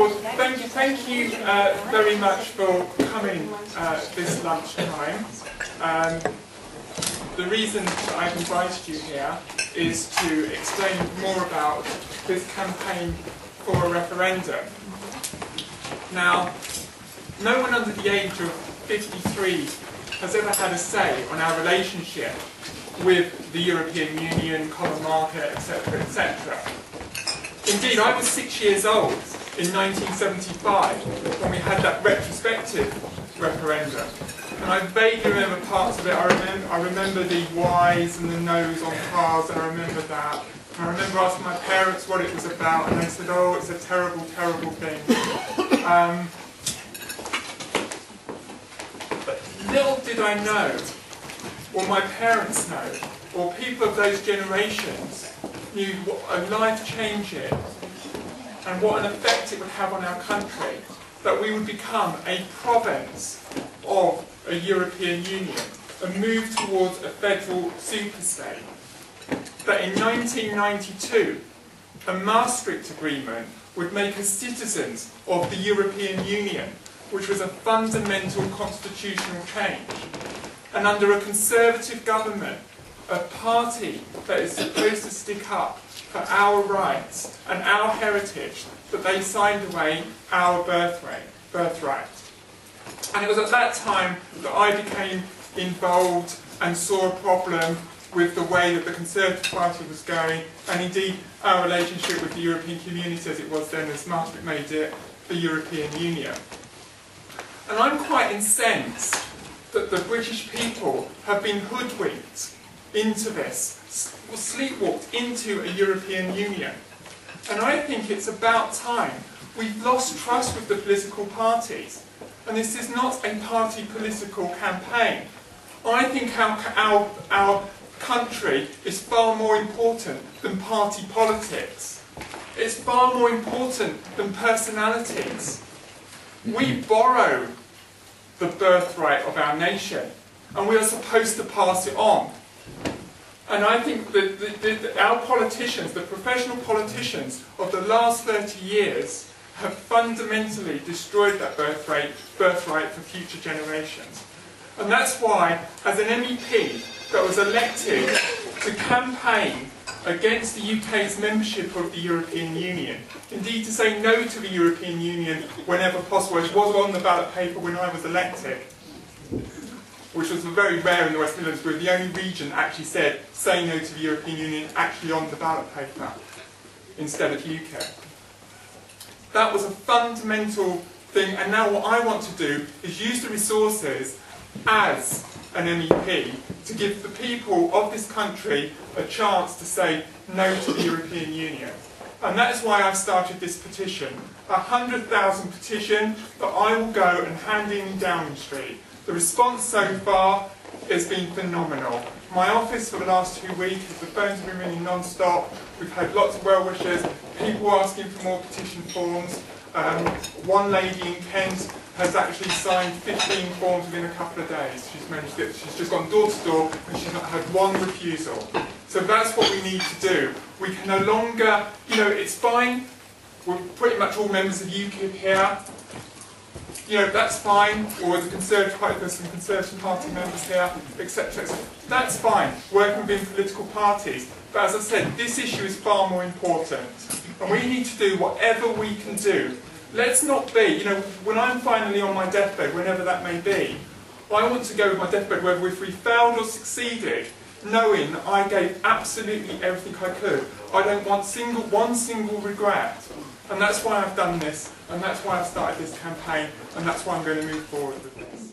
Well, thank you very much for coming this lunchtime. The reason that I've invited you here is to explain more about this campaign for a referendum. Now, no one under the age of 53 has ever had a say on our relationship with the European Union, common market, etc., etc. Indeed, I was 6 years old in 1975 when we had that retrospective referendum. And I vaguely remember parts of it. I remember the whys and the no's on cars, and I remember that. And I remember asking my parents what it was about, and they said, oh, it's a terrible, terrible thing. But little did I know, or my parents know, or people of those generations knew what a life-changing and what an effect it would have on our country, that we would become a province of a European Union, a move towards a federal superstate. That in 1992, a Maastricht Agreement would make us citizens of the European Union, which was a fundamental constitutional change. And under a conservative government, a party that is supposed to stick up for our rights and our heritage, that they signed away our birthright. And it was at that time that I became involved and saw a problem with the way that the Conservative Party was going, and indeed our relationship with the European Community, as it was then, as Maastricht made it, the European Union. And I'm quite incensed that the British people have been hoodwinked into this, sleepwalked into a European Union. And I think it's about time. We've lost trust with the political parties. And this is not a party political campaign. I think our country is far more important than party politics. It's far more important than personalities. We borrow the birthright of our nation, and we are supposed to pass it on. And I think that our politicians, the professional politicians of the last 30 years, have fundamentally destroyed that birthright for future generations. And that's why, as an MEP that was elected to campaign against the UK's membership of the European Union, indeed to say no to the European Union whenever possible, it was on the ballot paper when I was elected, which was very rare in the West Midlands. We were the only region that actually said, say no to the European Union, actually on the ballot paper, instead of UKIP. That was a fundamental thing, and now what I want to do is use the resources as an MEP to give the people of this country a chance to say no to the European Union. And that's why I've started this petition, a 100,000 petition that I will go and hand in Downing Street. The response so far has been phenomenal. My office for the last 2 weeks, the phones have been ringing non-stop. We've had lots of well-wishers, people asking for more petition forms. One lady in Kent has actually signed 15 forms within a couple of days. She's just gone door to door and she's not had one refusal. So that's what we need to do. We can no longer, it's fine. We're pretty much all members of UKIP here. That's fine, or the Conservative Party, there's some Conservative Party members here, etc. That's fine, working within political parties. But as I said, this issue is far more important. And we need to do whatever we can do. Let's not be, when I'm finally on my deathbed, whenever that may be, I want to go with my deathbed, whether if we failed or succeeded, knowing that I gave absolutely everything I could. I don't want one single regret. And that's why I've done this, and that's why I've started this campaign, and that's why I'm going to move forward with this.